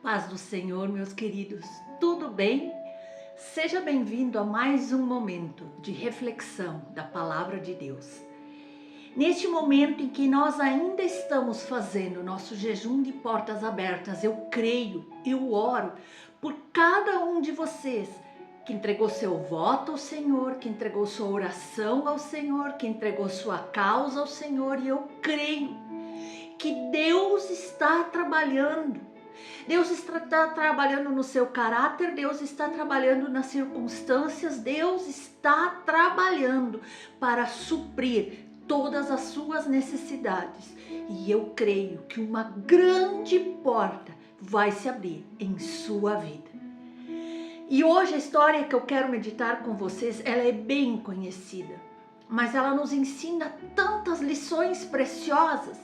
Paz do Senhor, meus queridos, tudo bem? Seja bem-vindo a mais um momento de reflexão da Palavra de Deus. Neste momento em que nós ainda estamos fazendo nosso jejum de portas abertas, eu creio, eu oro por cada um de vocês que entregou seu voto ao Senhor, que entregou sua oração ao Senhor, que entregou sua causa ao Senhor, e eu creio que Deus está trabalhando. Deus está trabalhando no seu caráter, Deus está trabalhando nas circunstâncias, Deus está trabalhando para suprir todas as suas necessidades. E eu creio que uma grande porta vai se abrir em sua vida. E hoje a história que eu quero meditar com vocês, ela é bem conhecida, mas ela nos ensina tantas lições preciosas.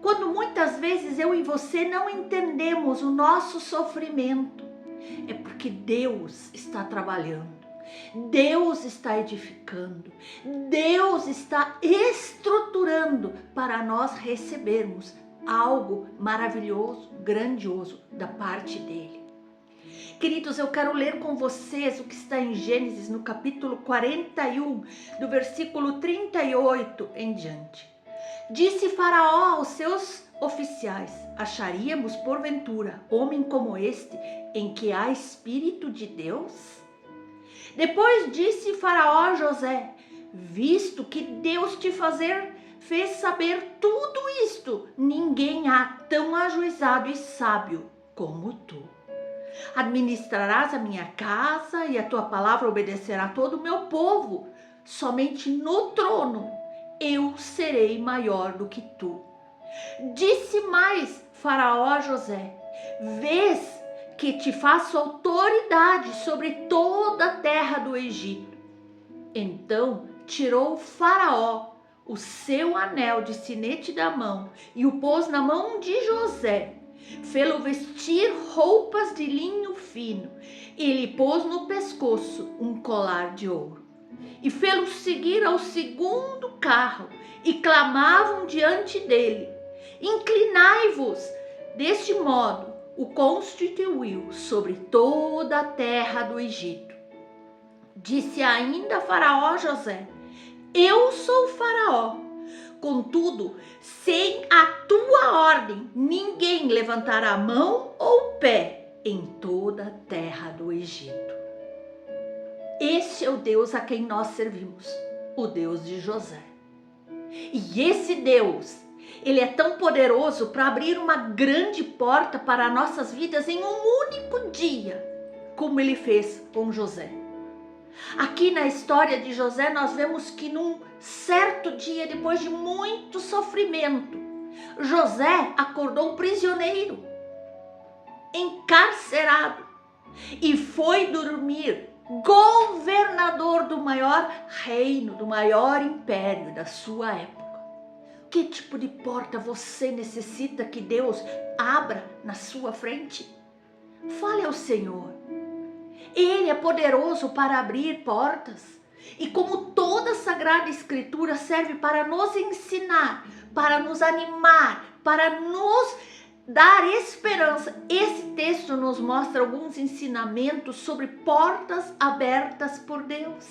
Quando muitas vezes eu e você não entendemos o nosso sofrimento, é porque Deus está trabalhando, Deus está edificando, Deus está estruturando para nós recebermos algo maravilhoso, grandioso da parte dele. Queridos, eu quero ler com vocês o que está em Gênesis, no capítulo 41, do versículo 38 em diante. Disse Faraó aos seus oficiais: acharíamos porventura homem como este, em que há Espírito de Deus? Depois disse Faraó a José: visto que Deus fez saber tudo isto, ninguém há tão ajuizado e sábio como tu. Administrarás a minha casa e a tua palavra obedecerá a todo o meu povo. Somente no trono eu serei maior do que tu. Disse mais Faraó a José: vês que te faço autoridade sobre toda a terra do Egito. Então tirou Faraó o seu anel de sinete da mão e o pôs na mão de José. Fê-lo vestir roupas de linho fino e lhe pôs no pescoço um colar de ouro. E fê-lo seguir ao segundo carro, e clamavam diante dele: inclinai-vos. Deste modo o constituiu sobre toda a terra do Egito. Disse ainda Faraó a José: eu sou Faraó, contudo, sem a tua ordem, ninguém levantará mão ou pé em toda a terra do Egito. Esse é o Deus a quem nós servimos, o Deus de José. E esse Deus, ele é tão poderoso para abrir uma grande porta para nossas vidas em um único dia, como ele fez com José. Aqui na história de José nós vemos que num certo dia, depois de muito sofrimento, José acordou prisioneiro, encarcerado, e foi dormir governador do maior reino, do maior império da sua época. Que tipo de porta você necessita que Deus abra na sua frente? Fale ao Senhor. Ele é poderoso para abrir portas. E como toda a Sagrada Escritura serve para nos ensinar, para nos animar, para nos dar esperança, esse texto nos mostra alguns ensinamentos sobre portas abertas por Deus.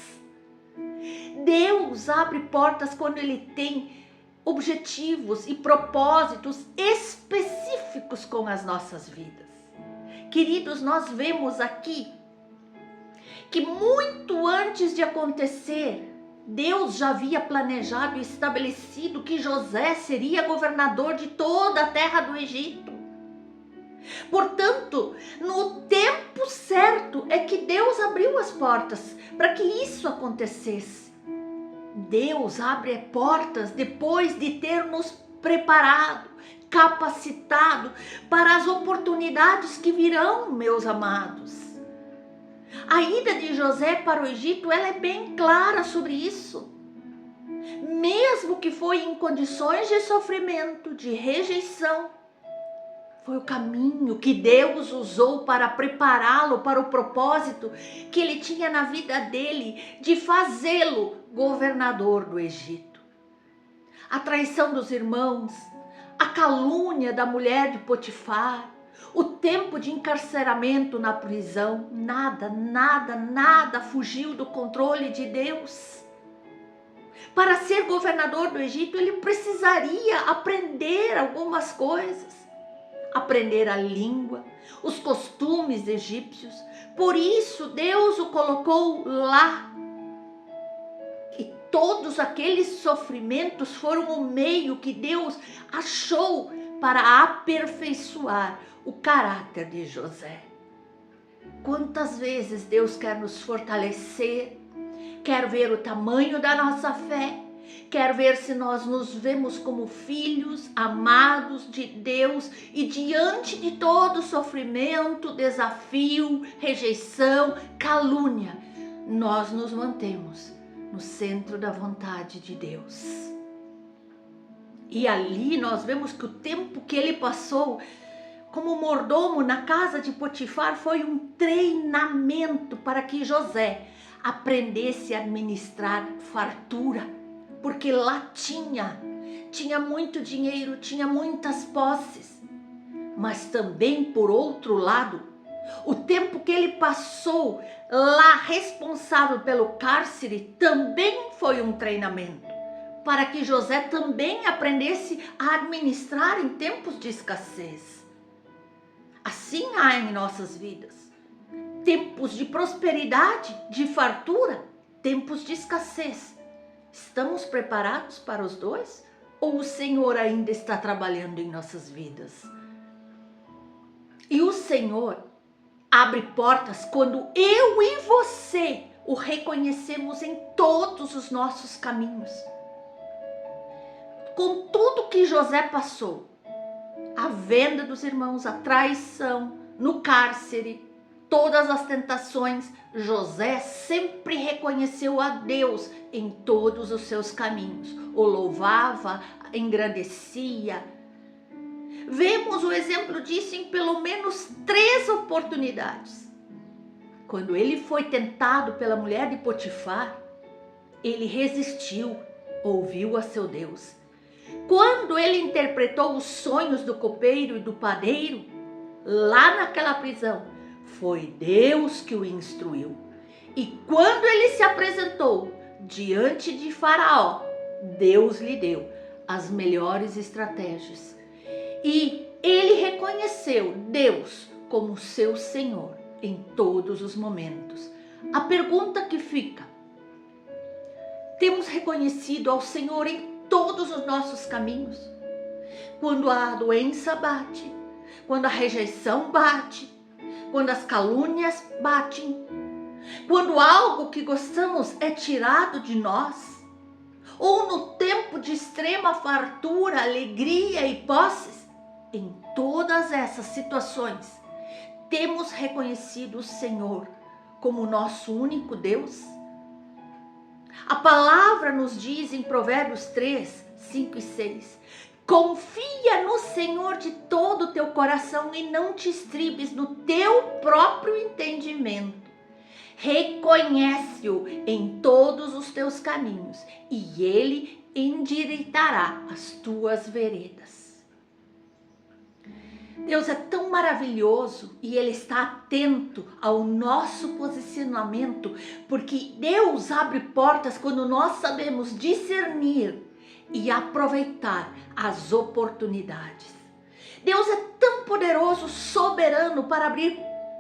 Deus abre portas quando Ele tem objetivos e propósitos específicos com as nossas vidas. Queridos, nós vemos aqui que muito antes de acontecer, Deus já havia planejado e estabelecido que José seria governador de toda a terra do Egito. Portanto, no tempo certo é que Deus abriu as portas para que isso acontecesse. Deus abre portas depois de ter nos preparado, capacitado para as oportunidades que virão, meus amados. A ida de José para o Egito, ela é bem clara sobre isso. Mesmo que foi em condições de sofrimento, de rejeição, foi o caminho que Deus usou para prepará-lo para o propósito que ele tinha na vida dele, de fazê-lo governador do Egito. A traição dos irmãos, a calúnia da mulher de Potifar, O tempo de encarceramento na prisão, nada fugiu do controle de Deus. Para ser governador do Egito, ele precisaria aprender algumas coisas. Aprender a língua, os costumes egípcios. Por isso Deus o colocou lá. E todos aqueles sofrimentos foram o meio que Deus achou para aperfeiçoar o caráter de José. Quantas vezes Deus quer nos fortalecer, quer ver o tamanho da nossa fé, quer ver se nós nos vemos como filhos amados de Deus e diante de todo sofrimento, desafio, rejeição, calúnia, nós nos mantemos no centro da vontade de Deus. E ali nós vemos que o tempo que ele passou como mordomo na casa de Potifar foi um treinamento para que José aprendesse a administrar fartura, porque lá tinha muito dinheiro, tinha muitas posses. Mas também, por outro lado, o tempo que ele passou lá responsável pelo cárcere também foi um treinamento, para que José também aprendesse a administrar em tempos de escassez. Assim há em nossas vidas tempos de prosperidade, de fartura, tempos de escassez. Estamos preparados para os dois? Ou o Senhor ainda está trabalhando em nossas vidas? E o Senhor abre portas quando eu e você o reconhecemos em todos os nossos caminhos. Com tudo que José passou, a venda dos irmãos, a traição, no cárcere, todas as tentações, José sempre reconheceu a Deus em todos os seus caminhos. O louvava, engrandecia. Vemos o exemplo disso em pelo menos 3 oportunidades. Quando ele foi tentado pela mulher de Potifar, ele resistiu, ouviu a seu Deus. Quando ele interpretou os sonhos do copeiro e do padeiro, lá naquela prisão, foi Deus que o instruiu. E quando ele se apresentou diante de Faraó, Deus lhe deu as melhores estratégias. E ele reconheceu Deus como seu Senhor em todos os momentos. A pergunta que fica: temos reconhecido ao Senhor em todos os nossos caminhos? Quando a doença bate, quando a rejeição bate, quando as calúnias batem, quando algo que gostamos é tirado de nós, ou no tempo de extrema fartura, alegria e posses, em todas essas situações, temos reconhecido o Senhor como nosso único Deus? A palavra nos diz em Provérbios 3, 5 e 6, confia no Senhor de todo o teu coração e não te estribes no teu próprio entendimento. Reconhece-o em todos os teus caminhos e ele endireitará as tuas veredas. Deus é tão maravilhoso e Ele está atento ao nosso posicionamento, porque Deus abre portas quando nós sabemos discernir e aproveitar as oportunidades. Deus é tão poderoso, soberano para abrir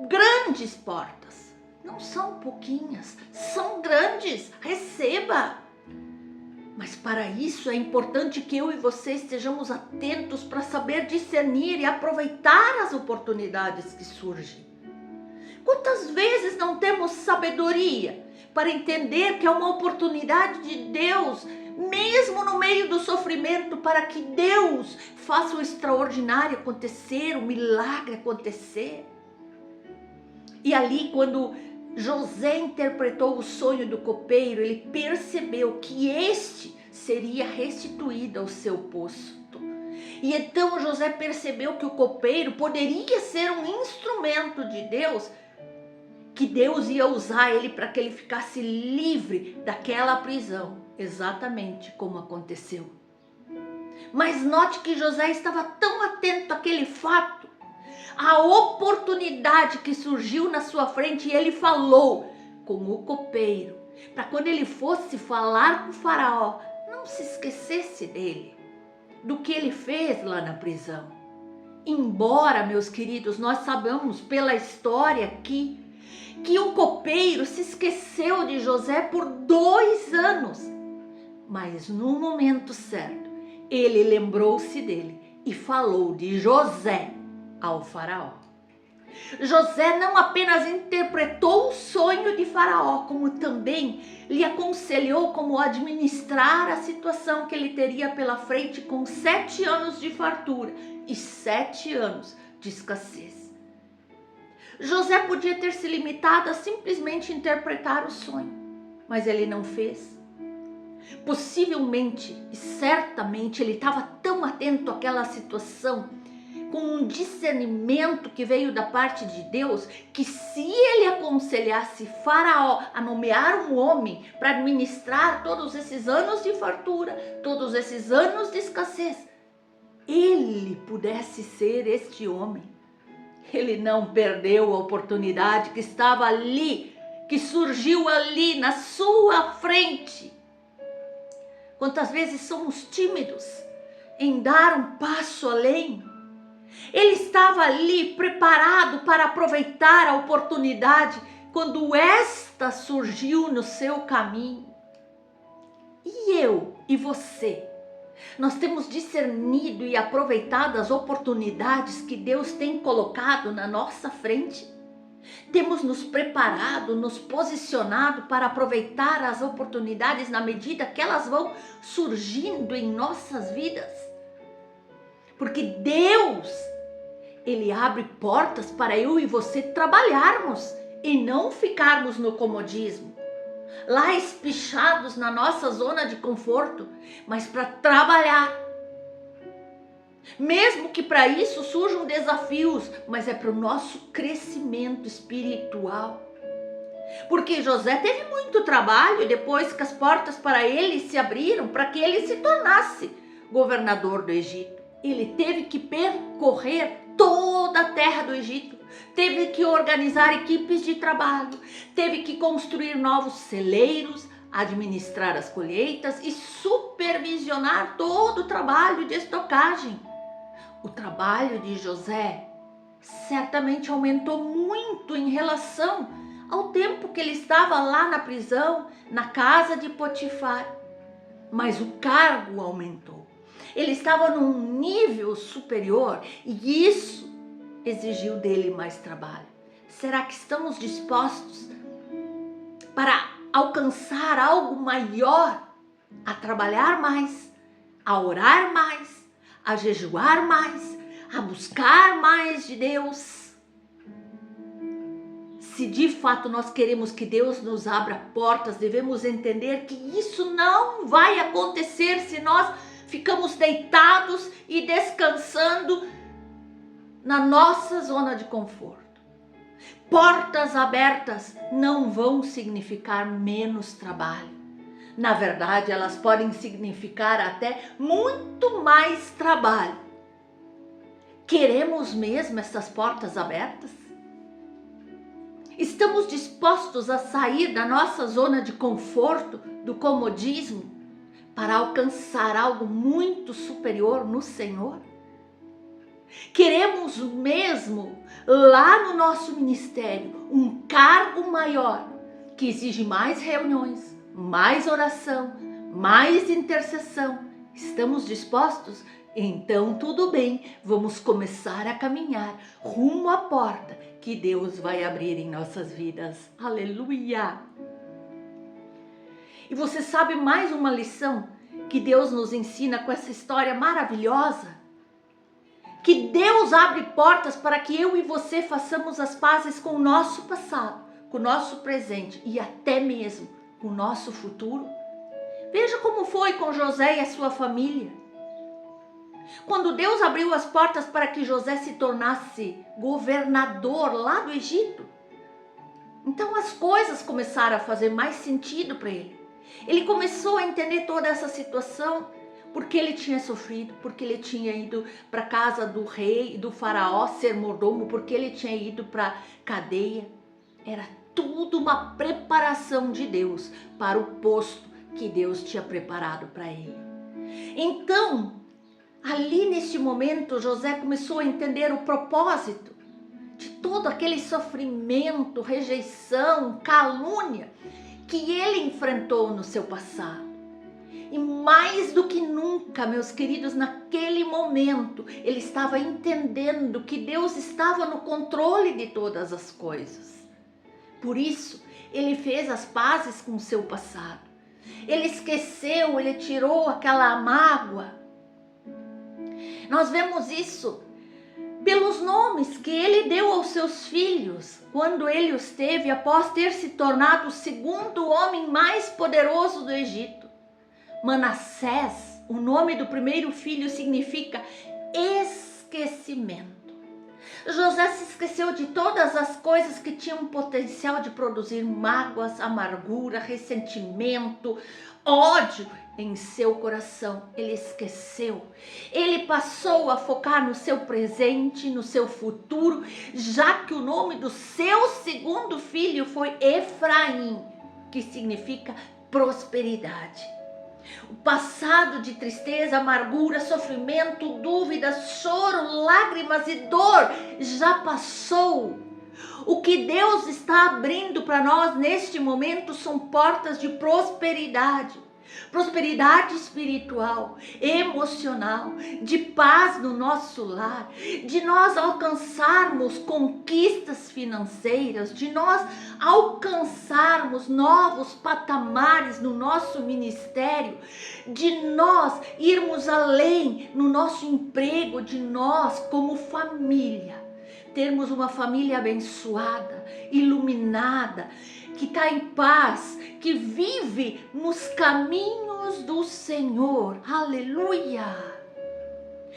grandes portas. Não são pouquinhas, são grandes. Receba! Mas para isso é importante que eu e você estejamos atentos para saber discernir e aproveitar as oportunidades que surgem. Quantas vezes não temos sabedoria para entender que é uma oportunidade de Deus, mesmo no meio do sofrimento, para que Deus faça o extraordinário acontecer, o milagre acontecer? E ali, quando José interpretou o sonho do copeiro, ele percebeu que este seria restituído ao seu posto. E então José percebeu que o copeiro poderia ser um instrumento de Deus, que Deus ia usar ele para que ele ficasse livre daquela prisão, exatamente como aconteceu. Mas note que José estava tão atento àquele fato, a oportunidade que surgiu na sua frente, e ele falou com o copeiro, para quando ele fosse falar com o faraó, não se esquecesse dele, do que ele fez lá na prisão. Embora, meus queridos, nós sabemos pela história aqui, que o copeiro se esqueceu de José por 2 anos, mas no momento certo, ele lembrou-se dele e falou de José ao faraó. José não apenas interpretou o sonho de faraó, como também lhe aconselhou como administrar a situação que ele teria pela frente com 7 anos de fartura e 7 anos de escassez. José podia ter se limitado a simplesmente interpretar o sonho, mas ele não fez. Possivelmente e certamente ele estava tão atento àquela situação, com um discernimento que veio da parte de Deus, que se ele aconselhasse Faraó a nomear um homem para administrar todos esses anos de fartura, todos esses anos de escassez, ele pudesse ser este homem. Ele não perdeu a oportunidade que estava ali, que surgiu ali na sua frente. Quantas vezes somos tímidos em dar um passo além? Ele estava ali preparado para aproveitar a oportunidade quando esta surgiu no seu caminho. E eu e você, nós temos discernido e aproveitado as oportunidades que Deus tem colocado na nossa frente? Temos nos preparado, nos posicionado para aproveitar as oportunidades na medida que elas vão surgindo em nossas vidas? Porque Deus, Ele abre portas para eu e você trabalharmos e não ficarmos no comodismo, lá espichados na nossa zona de conforto, mas para trabalhar. Mesmo que para isso surjam desafios, mas é para o nosso crescimento espiritual. Porque José teve muito trabalho depois que as portas para ele se abriram, para que ele se tornasse governador do Egito. Ele teve que percorrer toda a terra do Egito, teve que organizar equipes de trabalho, teve que construir novos celeiros, administrar as colheitas e supervisionar todo o trabalho de estocagem. O trabalho de José certamente aumentou muito em relação ao tempo que ele estava lá na prisão, na casa de Potifar, mas o cargo aumentou. Ele estava num nível superior e isso exigiu dele mais trabalho. Será que estamos dispostos para alcançar algo maior, a trabalhar mais, a orar mais, a jejuar mais, a buscar mais de Deus? Se de fato nós queremos que Deus nos abra portas, devemos entender que isso não vai acontecer se nós ficamos deitados e descansando na nossa zona de conforto. Portas abertas não vão significar menos trabalho. Na verdade, elas podem significar até muito mais trabalho. Queremos mesmo essas portas abertas? Estamos dispostos a sair da nossa zona de conforto, do comodismo, para alcançar algo muito superior no Senhor? Queremos mesmo, lá no nosso ministério, um cargo maior, que exige mais reuniões, mais oração, mais intercessão? Estamos dispostos? Então tudo bem, vamos começar a caminhar rumo à porta que Deus vai abrir em nossas vidas. Aleluia! E você sabe mais uma lição que Deus nos ensina com essa história maravilhosa? Que Deus abre portas para que eu e você façamos as pazes com o nosso passado, com o nosso presente e até mesmo com o nosso futuro. Veja como foi com José e a sua família. Quando Deus abriu as portas para que José se tornasse governador lá do Egito, então as coisas começaram a fazer mais sentido para ele. Ele começou a entender toda essa situação. Porque ele tinha sofrido, porque ele tinha ido para a casa do rei e do faraó ser mordomo, porque ele tinha ido para a cadeia. Era tudo uma preparação de Deus para o posto que Deus tinha preparado para ele. Então, ali neste momento, José começou a entender o propósito de todo aquele sofrimento, rejeição, calúnia que ele enfrentou no seu passado. E mais do que nunca, meus queridos, naquele momento, ele estava entendendo que Deus estava no controle de todas as coisas. Por isso, ele fez as pazes com o seu passado. Ele esqueceu, ele tirou aquela mágoa. Nós vemos isso pelos nomes que ele deu aos seus filhos, quando ele os teve após ter se tornado o segundo homem mais poderoso do Egito. Manassés, o nome do primeiro filho, significa esquecimento. José se esqueceu de todas as coisas que tinham potencial de produzir mágoas, amargura, ressentimento, ódio em seu coração. Ele esqueceu. Ele passou a focar no seu presente, no seu futuro, já que o nome do seu segundo filho foi Efraim, que significa prosperidade. O passado de tristeza, amargura, sofrimento, dúvidas, choro, lágrimas e dor já passou. O que Deus está abrindo para nós neste momento são portas de prosperidade. Prosperidade espiritual, emocional, de paz no nosso lar, de nós alcançarmos conquistas financeiras, de nós alcançarmos novos patamares no nosso ministério, de nós irmos além no nosso emprego, de nós como família, termos uma família abençoada, iluminada, que está em paz, que vive nos caminhos do Senhor. Aleluia!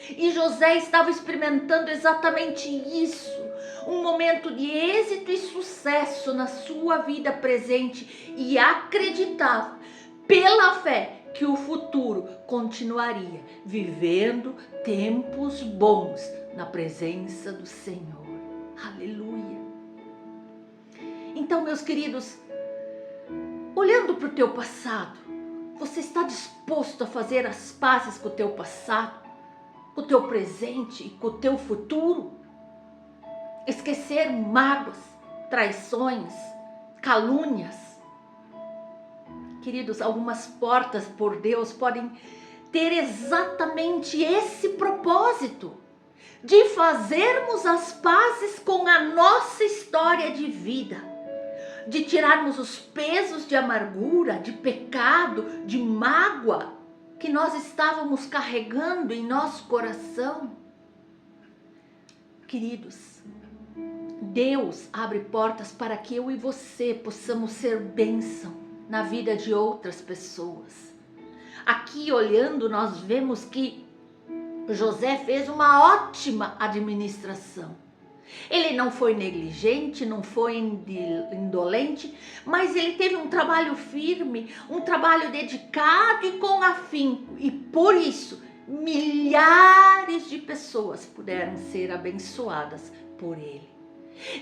E José estava experimentando exatamente isso, um momento de êxito e sucesso na sua vida presente, e acreditava pela fé que o futuro continuaria vivendo tempos bons na presença do Senhor. Aleluia! Então, meus queridos, olhando para o teu passado, você está disposto a fazer as pazes com o teu passado, com o teu presente e com o teu futuro? Esquecer mágoas, traições, calúnias. Queridos, algumas portas por Deus podem ter exatamente esse propósito, de fazermos as pazes com a nossa história de vida, de tirarmos os pesos de amargura, de pecado, de mágoa que nós estávamos carregando em nosso coração. Queridos, Deus abre portas para que eu e você possamos ser bênção na vida de outras pessoas. Aqui olhando, nós vemos que José fez uma ótima administração. Ele não foi negligente, não foi indolente, mas ele teve um trabalho firme, um trabalho dedicado e com afinco. E por isso, milhares de pessoas puderam ser abençoadas por ele.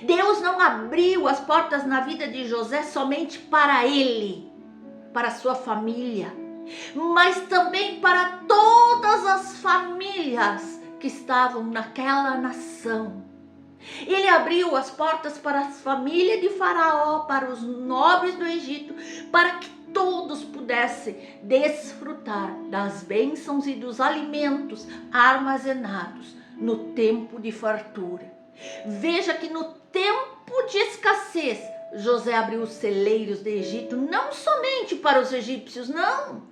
Deus não abriu as portas na vida de José somente para ele, para sua família, mas também para todas as famílias que estavam naquela nação. Ele abriu as portas para a família de Faraó, para os nobres do Egito, para que todos pudessem desfrutar das bênçãos e dos alimentos armazenados no tempo de fartura. Veja que no tempo de escassez, José abriu os celeiros do Egito, não somente para os egípcios, não,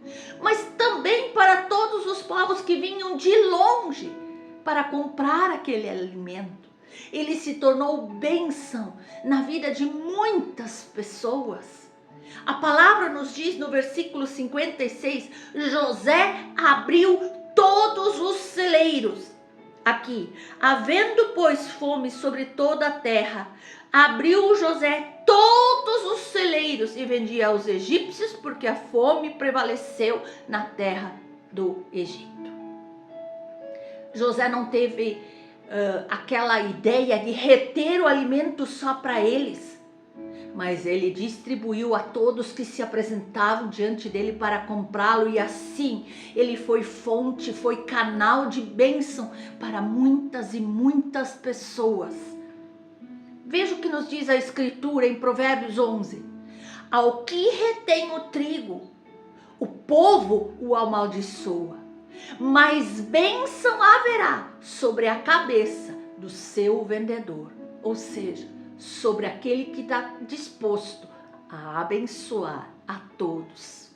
mas também para todos os povos que vinham de longe para comprar aquele alimento. Ele se tornou bênção na vida de muitas pessoas. A palavra nos diz no versículo 56, José abriu todos os celeiros. Aqui, havendo pois fome sobre toda a terra, abriu José todos os celeiros e vendia aos egípcios, porque a fome prevaleceu na terra do Egito. José não teve aquela ideia de reter o alimento só para eles, mas ele distribuiu a todos que se apresentavam diante dele para comprá-lo, e assim ele foi fonte, foi canal de bênção para muitas e muitas pessoas. Veja o que nos diz a Escritura em Provérbios 11: ao que retém o trigo, o povo o amaldiçoa, mas bênção haverá sobre a cabeça do seu vendedor. Ou seja, sobre aquele que está disposto a abençoar a todos.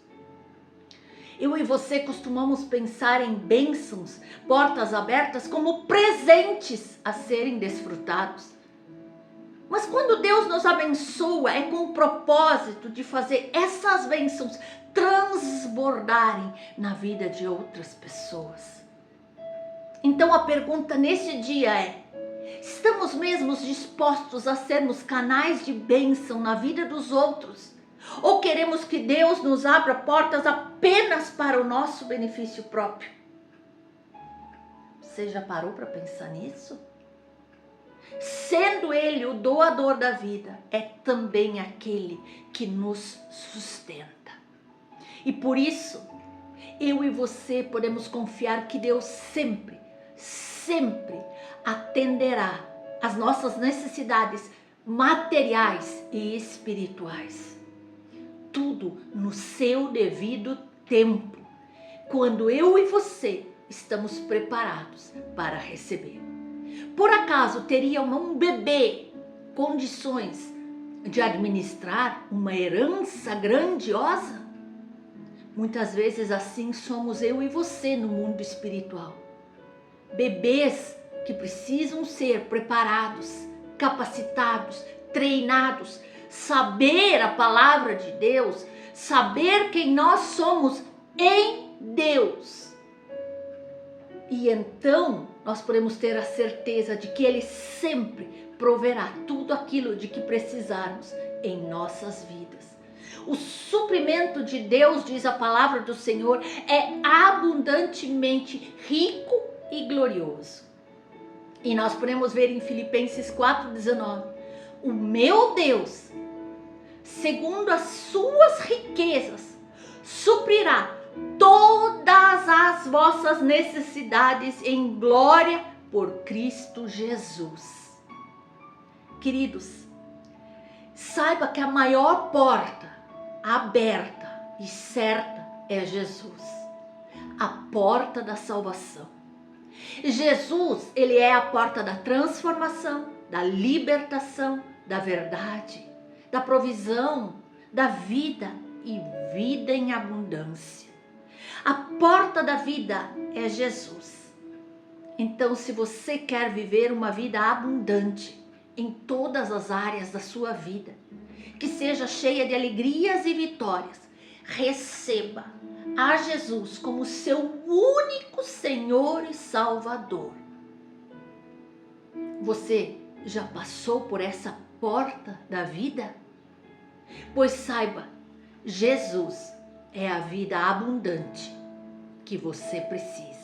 Eu e você costumamos pensar em bênçãos, portas abertas, como presentes a serem desfrutados. Mas quando Deus nos abençoa, é com o propósito de fazer essas bênçãos transbordarem na vida de outras pessoas. Então a pergunta nesse dia é: estamos mesmo dispostos a sermos canais de bênção na vida dos outros? Ou queremos que Deus nos abra portas apenas para o nosso benefício próprio? Você já parou para pensar nisso? Sendo Ele o doador da vida, é também aquele que nos sustenta. E por isso, eu e você podemos confiar que Deus sempre atenderá às nossas necessidades materiais e espirituais. Tudo no seu devido tempo, quando eu e você estamos preparados para receber. Por acaso teria um bebê condições de administrar uma herança grandiosa? Muitas vezes assim somos eu e você no mundo espiritual. Bebês que precisam ser preparados, capacitados, treinados, saber a palavra de Deus, saber quem nós somos em Deus. E então nós podemos ter a certeza de que Ele sempre proverá tudo aquilo de que precisarmos em nossas vidas. O suprimento de Deus, diz a palavra do Senhor, é abundantemente rico e glorioso. E nós podemos ver em Filipenses 4,19: o meu Deus, segundo as suas riquezas, suprirá todas as vossas necessidades em glória por Cristo Jesus. Queridos, saiba que a maior porta aberta e certa é Jesus, a porta da salvação. Jesus, ele é a porta da transformação, da libertação, da verdade, da provisão, da vida e vida em abundância. A porta da vida é Jesus. Então, se você quer viver uma vida abundante em todas as áreas da sua vida, que seja cheia de alegrias e vitórias, receba a Jesus como seu único Senhor e Salvador. Você já passou por essa porta da vida? Pois saiba, Jesus é a vida abundante que você precisa.